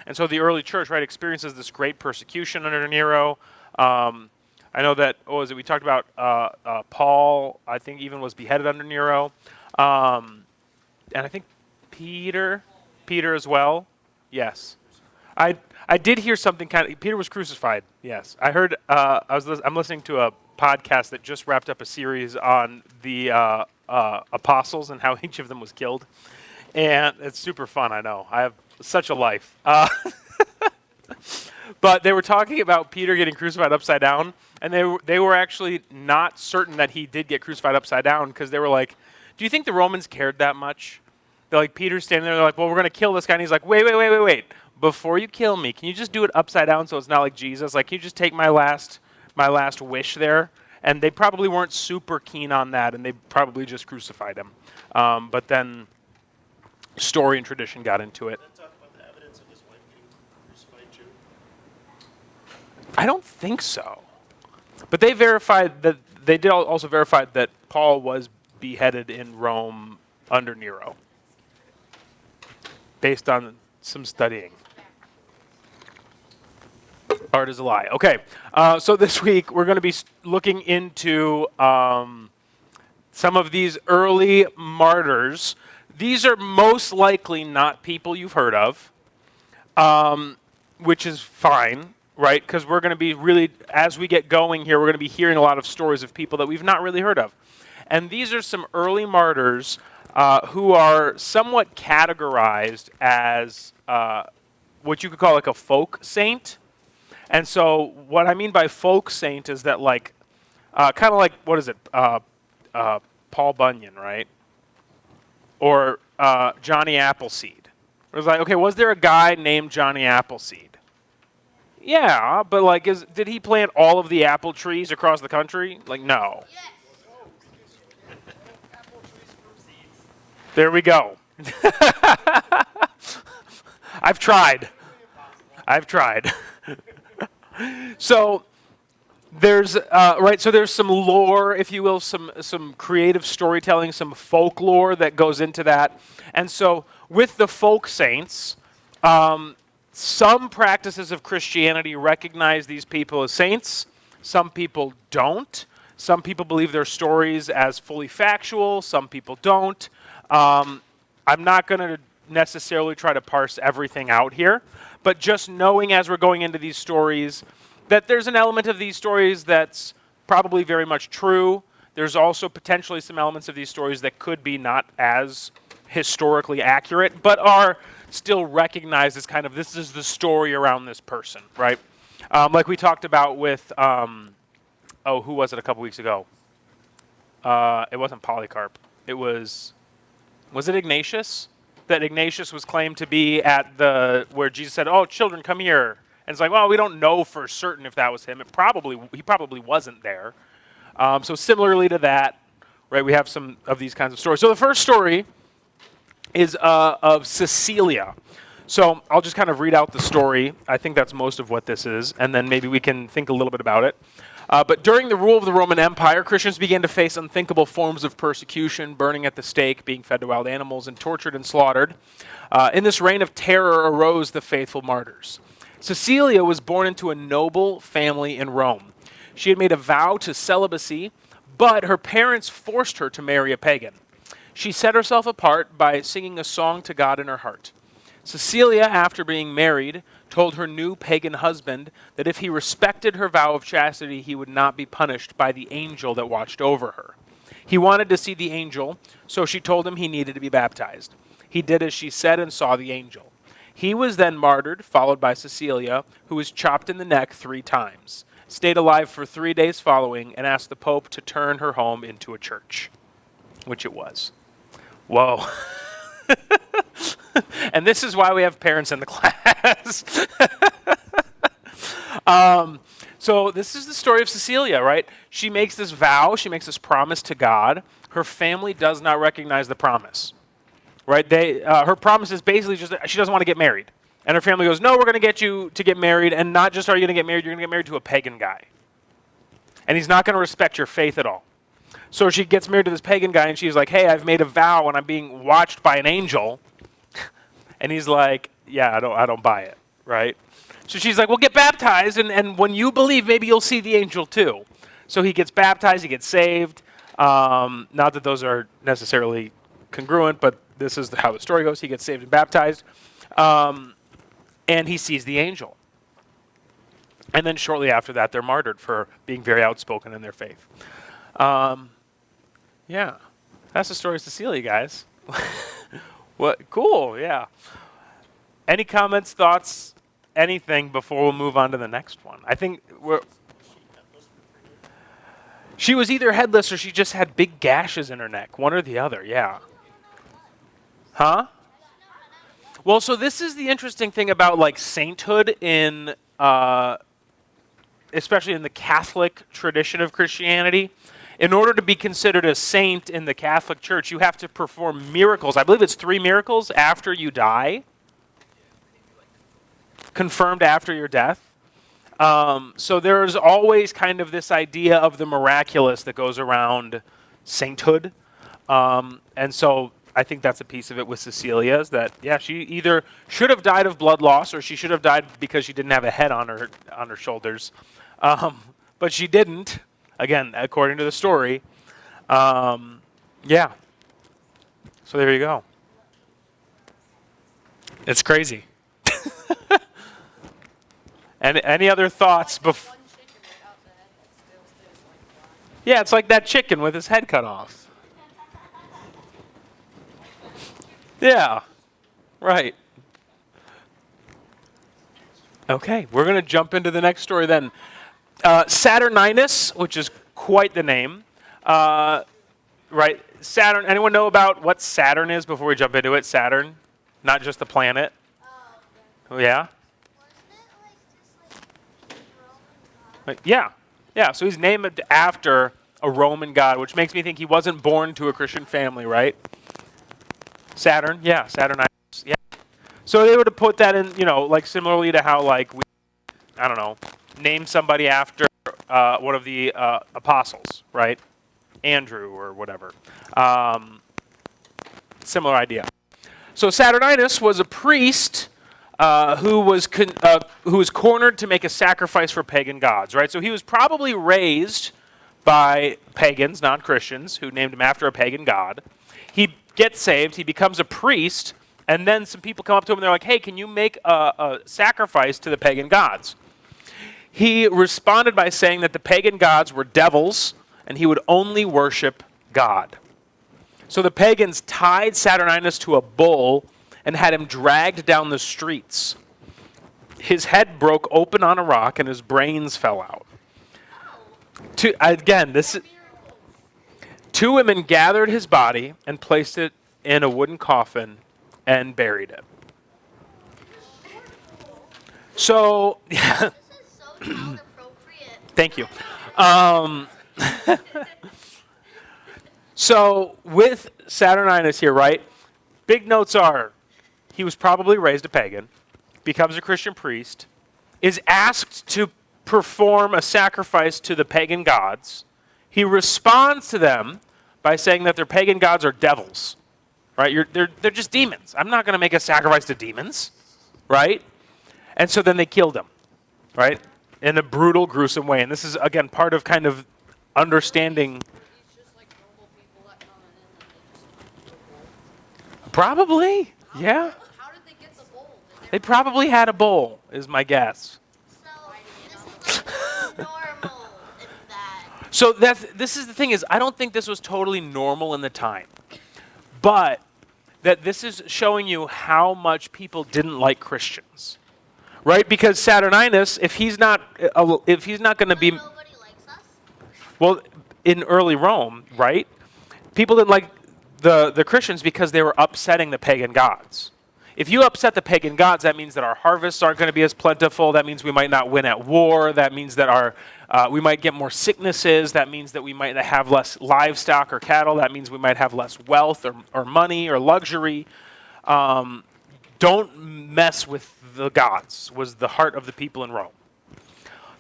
And so the early church, right, experiences this great persecution under Nero. I know that, we talked about Paul, I think even was beheaded under Nero. And I think Peter as well. Yes. I did hear something Peter was crucified. Yes. I heard, I'm listening to a podcast that just wrapped up a series on the apostles and how each of them was killed. And it's super fun, I know. I have such a life. But they were talking about Peter getting crucified upside down, and they were actually not certain that he did get crucified upside down, because they were like, do you think the Romans cared that much? They're like, Peter's standing there, they're like, well, we're going to kill this guy. And he's like, wait. Before you kill me, can you just do it upside down so it's not like Jesus? Like, can you just take my last wish there? And they probably weren't super keen on that, and they probably just crucified him. But then story and tradition got into it. Talk about the evidence of his wife getting crucified too. I don't think so. But they verified that, they did also verify that Paul was beheaded in Rome under Nero, based on some studying. Art is a lie. Okay, so this week we're going to be looking into some of these early martyrs. These are most likely not people you've heard of, which is fine, right? Because we're going to be really, as we get going here, we're going to be hearing a lot of stories of people that we've not really heard of. And these are some early martyrs who are somewhat categorized as what you could call like a folk saint. And so what I mean by folk saint is that like, kind of like, what is it? Paul Bunyan, right? Or Johnny Appleseed. It was like, okay, was there a guy named Johnny Appleseed? Yeah, but like, did he plant all of the apple trees across the country? Like, no. Yes. There we go. I've tried. So there's So there's some lore, if you will, some creative storytelling, some folklore that goes into that. And so with the folk saints, some practices of Christianity recognize these people as saints. Some people don't. Some people believe their stories as fully factual. Some people don't. I'm not going to necessarily try to parse everything out here, but just knowing as we're going into these stories that there's an element of these stories that's probably very much true. There's also potentially some elements of these stories that could be not as historically accurate, but are still recognized as kind of, this is the story around this person, right? Like we talked about with, who was it a couple weeks ago? It wasn't Polycarp. It was it Ignatius? That Ignatius was claimed to be at where Jesus said, oh, children, come here. And it's like, well, we don't know for certain if that was him. He probably wasn't there. So similarly to that, right, we have some of these kinds of stories. So the first story is of Cecilia. So I'll just kind of read out the story. I think that's most of what this is, and then maybe we can think a little bit about it. But during the rule of the Roman Empire, Christians began to face unthinkable forms of persecution, burning at the stake, being fed to wild animals, and tortured and slaughtered. In this reign of terror arose the faithful martyrs. Cecilia was born into a noble family in Rome. She had made a vow to celibacy, but her parents forced her to marry a pagan. She set herself apart by singing a song to God in her heart. Cecilia, after being married, told her new pagan husband that if he respected her vow of chastity, he would not be punished by the angel that watched over her. He wanted to see the angel, so she told him he needed to be baptized. He did as she said and saw the angel. He was then martyred, followed by Cecilia, who was chopped in the neck 3 times, stayed alive for 3 days following, and asked the Pope to turn her home into a church, which it was. Whoa. And this is why we have parents in the class. So this is the story of Cecilia, right? She makes this vow, she makes this promise to God. Her family does not recognize the promise, right? Her promise is basically just that she doesn't want to get married. And her family goes, no, we're going to get you to get married, and not just are you going to get married, you're going to get married to a pagan guy. And he's not going to respect your faith at all. So she gets married to this pagan guy, and she's like, hey, I've made a vow, and I'm being watched by an angel. And he's like, yeah, I don't buy it. right? So she's like, well, get baptized, and when you believe, maybe you'll see the angel too. So he gets baptized, he gets saved. Not that those are necessarily congruent, but this is how the story goes. He gets saved and baptized, and he sees the angel. And then shortly after that, they're martyred for being very outspoken in their faith. Yeah, that's the story of Cecilia, guys. What? Cool, yeah. Any comments, thoughts, anything before we'll move on to the next one? I think she was either headless or she just had big gashes in her neck, one or the other, yeah. Huh? Well, so this is the interesting thing about like sainthood in, especially in the Catholic tradition of Christianity. In order to be considered a saint in the Catholic Church, you have to perform miracles. I believe it's 3 miracles after you die, confirmed after your death. So there's always kind of this idea of the miraculous that goes around sainthood. And so I think that's a piece of it with Cecilia, is that, yeah, she either should have died of blood loss or she should have died because she didn't have a head on her shoulders. But she didn't, again, according to the story. Yeah. So there you go. It's crazy. And any other thoughts before? Yeah, it's like that chicken with his head cut off. Yeah, right. Okay, we're going to jump into the next story then. Saturninus, which is quite the name. Right, Saturn. Anyone know about what Saturn is before we jump into it? Saturn, not just the planet. Oh, yeah? Yeah. So he's named after a Roman god, which makes me think he wasn't born to a Christian family, right? Saturn, yeah, Saturninus, yeah. So they would have put that in, like similarly to how, like, we, I don't know, name somebody after one of the apostles, right? Andrew or whatever. Similar idea. So Saturninus was a priest who was cornered to make a sacrifice for pagan gods, right? So he was probably raised by pagans, non-Christians, who named him after a pagan god. He gets saved, he becomes a priest, and then some people come up to him and they're like, hey, can you make a sacrifice to the pagan gods? He responded by saying that the pagan gods were devils and he would only worship God. So the pagans tied Saturninus to a bull and had him dragged down the streets. His head broke open on a rock and his brains fell out. Two women gathered his body and placed it in a wooden coffin and buried it. So, yeah. This is so inappropriate. Thank you. So with Saturninus here, right? Big notes are, he was probably raised a pagan, becomes a Christian priest, is asked to perform a sacrifice to the pagan gods. He responds to them by saying that their pagan gods are devils, right? They're just demons. I'm not going to make a sacrifice to demons, right? And so then they killed him, right? In a brutal, gruesome way. And this is, again, part of kind of understanding. It's just like normal people that come in and they just Probably, yeah. How did they get the bowl? They probably had a bowl, is my guess. So this is like normal in that. So this is the thing is, I don't think this was totally normal in the time. But that this is showing you how much people didn't like Christians. Right? Because Saturninus, if he's not going to be, Nobody likes us. well, in early Rome, right? People didn't like the Christians because they were upsetting the pagan gods. If you upset the pagan gods, that means that our harvests aren't going to be as plentiful. That means we might not win at war. That means that we might get more sicknesses. That means that we might have less livestock or cattle. That means we might have less wealth or money or luxury. Don't mess with the gods, was the heart of the people in Rome.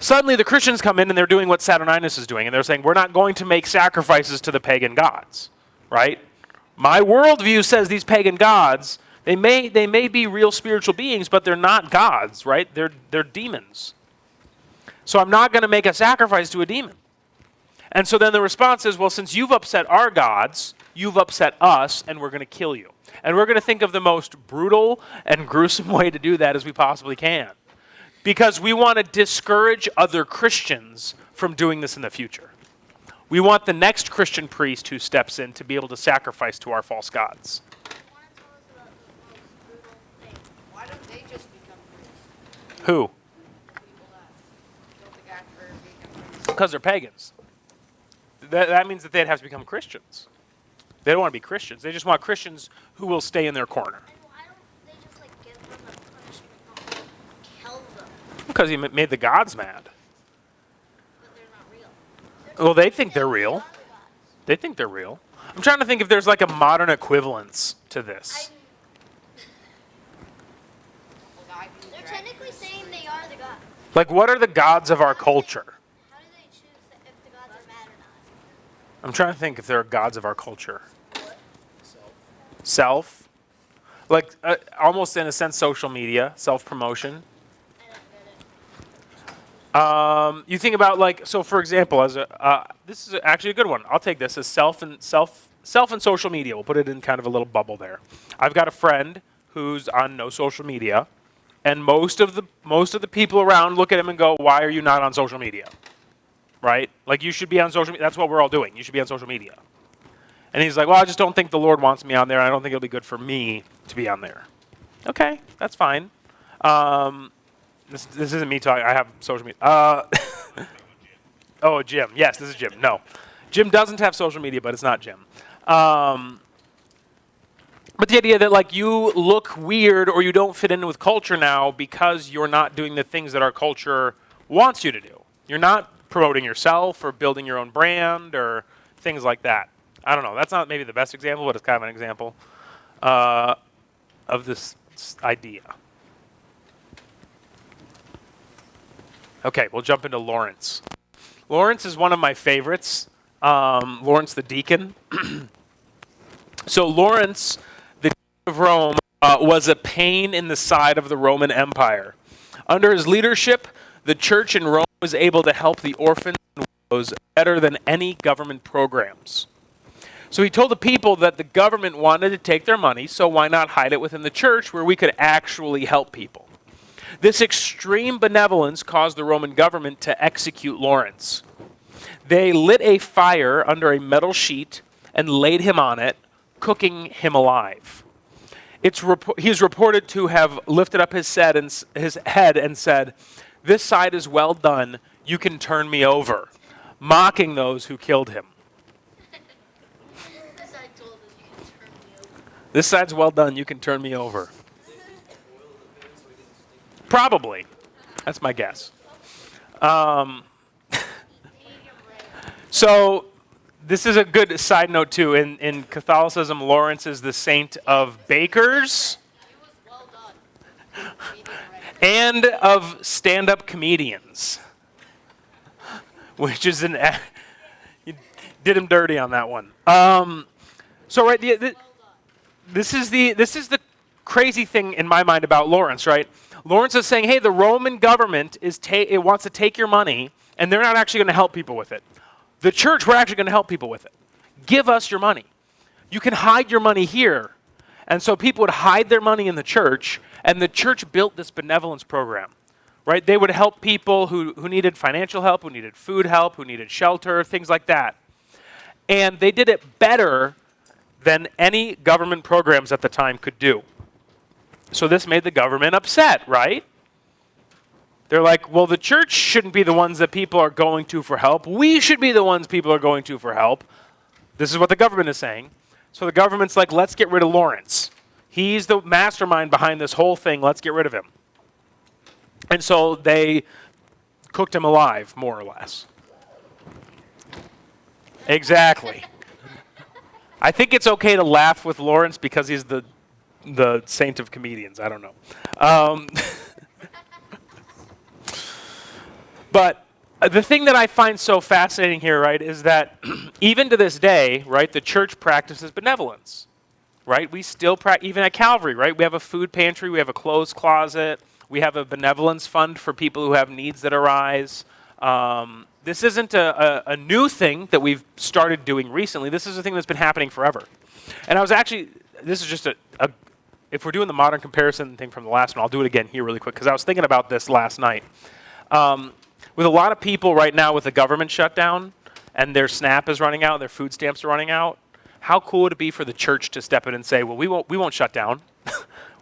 Suddenly the Christians come in and they're doing what Saturninus is doing, and they're saying, we're not going to make sacrifices to the pagan gods, right? My worldview says these pagan gods, They may be real spiritual beings, but they're not gods, right? They're demons. So I'm not going to make a sacrifice to a demon. And so then the response is, well, since you've upset our gods, you've upset us, and we're going to kill you. And we're going to think of the most brutal and gruesome way to do that as we possibly can. Because we want to discourage other Christians from doing this in the future. We want the next Christian priest who steps in to be able to sacrifice to our false gods. Want to tell us about the most brutal thing? Why don't they just become priests? Who? People that killed the guy for being a priest. Because they're pagans. That means that they'd have to become Christians. They don't want to be Christians. They just want Christians who will stay in their corner. And why don't they just like give them a punishment, not kill them? Because he made the gods mad. But they're not real. Well, they think they're They real. are the gods. They think they're real. I'm trying to think if there's like a modern equivalence to this. Well, the guy who They're dragged technically his saying sword. they are the gods. Like, what are the gods of our culture? How do they choose if the gods are mad or not? I'm trying to think if there are gods of our culture. Self? Like, almost in a sense, social media, self-promotion. I don't get it. You think about like, so for example, as this is actually a good one. I'll take this as self and social media. We'll put it in kind of a little bubble there. I've got a friend who's on no social media, and most of the people around look at him and go, "Why are you not on social media?" Right? Like, you should be on social media. That's what we're all doing. You should be on social media. And he's like, "Well, I just don't think the Lord wants me on there. I don't think it'll be good for me to be on there." Okay, that's fine. This isn't me talking. I have social media. Oh, Jim. Yes, this is Jim. No. Jim doesn't have social media, but it's not Jim. But the idea that like you look weird or you don't fit in with culture now because you're not doing the things that our culture wants you to do. You're not promoting yourself or building your own brand or things like that. I don't know. That's not maybe the best example, but it's kind of an example of this idea. Okay, we'll jump into Lawrence. Lawrence is one of my favorites. Lawrence the deacon. So Lawrence, the deacon of Rome, was a pain in the side of the Roman Empire. Under his leadership, the church in Rome was able to help the orphans and widows better than any government programs. So he told the people that the government wanted to take their money, so why not hide it within the church where we could actually help people? This extreme benevolence caused the Roman government to execute Lawrence. They lit a fire under a metal sheet and laid him on it, cooking him alive. He's reported to have lifted up his head and said, "This side is well done, you can turn me over," mocking those who killed him. This side told us you can turn me over. This side's well done, you can turn me over. Probably. That's my guess. So this is a good side note too. In Catholicism, Lawrence is the saint of bakers He was well done. Medium rare. and of stand-up comedians, which is you did him dirty on that one. So right, this is the crazy thing in my mind about Lawrence, right? Lawrence is saying, hey, the Roman government it wants to take your money, and they're not actually going to help people with it. The church, we're actually going to help people with it. Give us your money. You can hide your money here. And so people would hide their money in the church, and the church built this benevolence program, right? They would help people who needed financial help, who needed food help, who needed shelter, things like that. And they did it better than any government programs at the time could do. So this made the government upset, right? They're like, well, the church shouldn't be the ones that people are going to for help. We should be the ones people are going to for help. This is what the government is saying. So the government's like, let's get rid of Lawrence. He's the mastermind behind this whole thing. Let's get rid of him. And so they cooked him alive, more or less. Exactly. I think it's okay to laugh with Lawrence because he's the saint of comedians. I don't know. But the thing that I find so fascinating here, right, is that even to this day, right, the church practices benevolence. right? We still even at Calvary, right? We have a food pantry, we have a clothes closet, we have a benevolence fund for people who have needs that arise. This isn't a new thing that we've started doing recently. This is a thing that's been happening forever. And I was actually, this is just if we're doing the modern comparison thing from the last one, I'll do it again here really quick, because I was thinking about this last night. With a lot of people right now with the government shutdown, and their SNAP is running out, their food stamps are running out, how cool would it be for the church to step in and say, well, we won't shut down.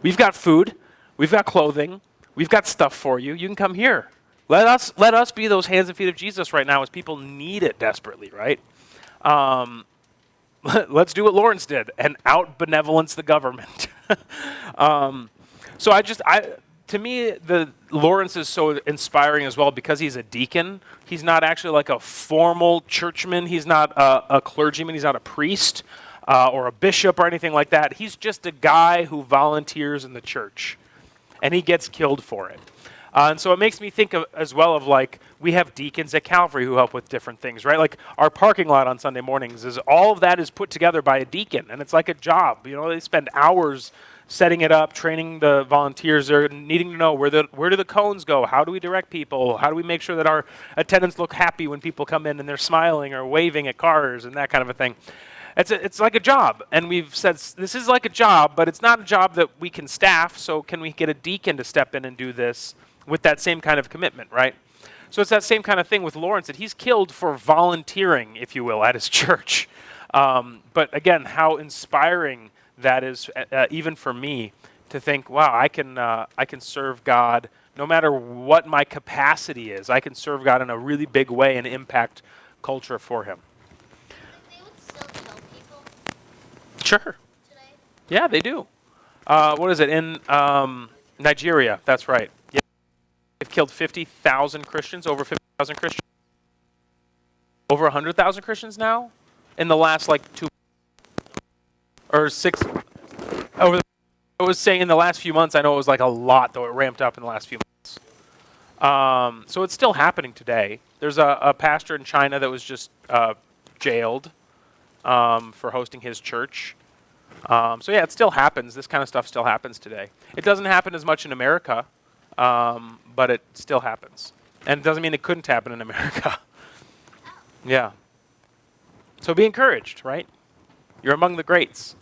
We've got food, we've got clothing, we've got stuff for you. You can come here. Let us be those hands and feet of Jesus right now as people need it desperately, right? Let's do what Lawrence did and out-benevolence the government. To me, the Lawrence is so inspiring as well because he's a deacon. He's not actually like a formal churchman. He's not a clergyman. He's not a priest or a bishop or anything like that. He's just a guy who volunteers in the church, and he gets killed for it. And so it makes me think as well of like, we have deacons at Calvary who help with different things, right? Like our parking lot on Sunday mornings is all of that is put together by a deacon, and it's like a job. You know, they spend hours setting it up, training the volunteers. They're needing to know where do the cones go? How do we direct people? How do we make sure that our attendants look happy when people come in and they're smiling or waving at cars and that kind of a thing? It's like a job, and we've said this is like a job, but it's not a job that we can staff, so can we get a deacon to step in and do this with that same kind of commitment, right? So it's that same kind of thing with Lawrence, that he's killed for volunteering, if you will, at his church. But again, how inspiring that is, even for me, to think, wow, I can serve God no matter what my capacity is. I can serve God in a really big way and impact culture for Him. They would still kill people Sure. today. Yeah, they do. What is it? In Nigeria, that's right. Yeah. They've killed 50,000 Christians, over 50,000 Christians. Over 100,000 Christians now in the last like 2 or 6. I was saying in the last few months, I know it was like a lot, though it ramped up in the last few months. So it's still happening today. There's a pastor in China that was just jailed for hosting his church. So yeah, it still happens. This kind of stuff still happens today. It doesn't happen as much in America, but it still happens. And it doesn't mean it couldn't happen in America. Yeah. So be encouraged, right? You're among the greats.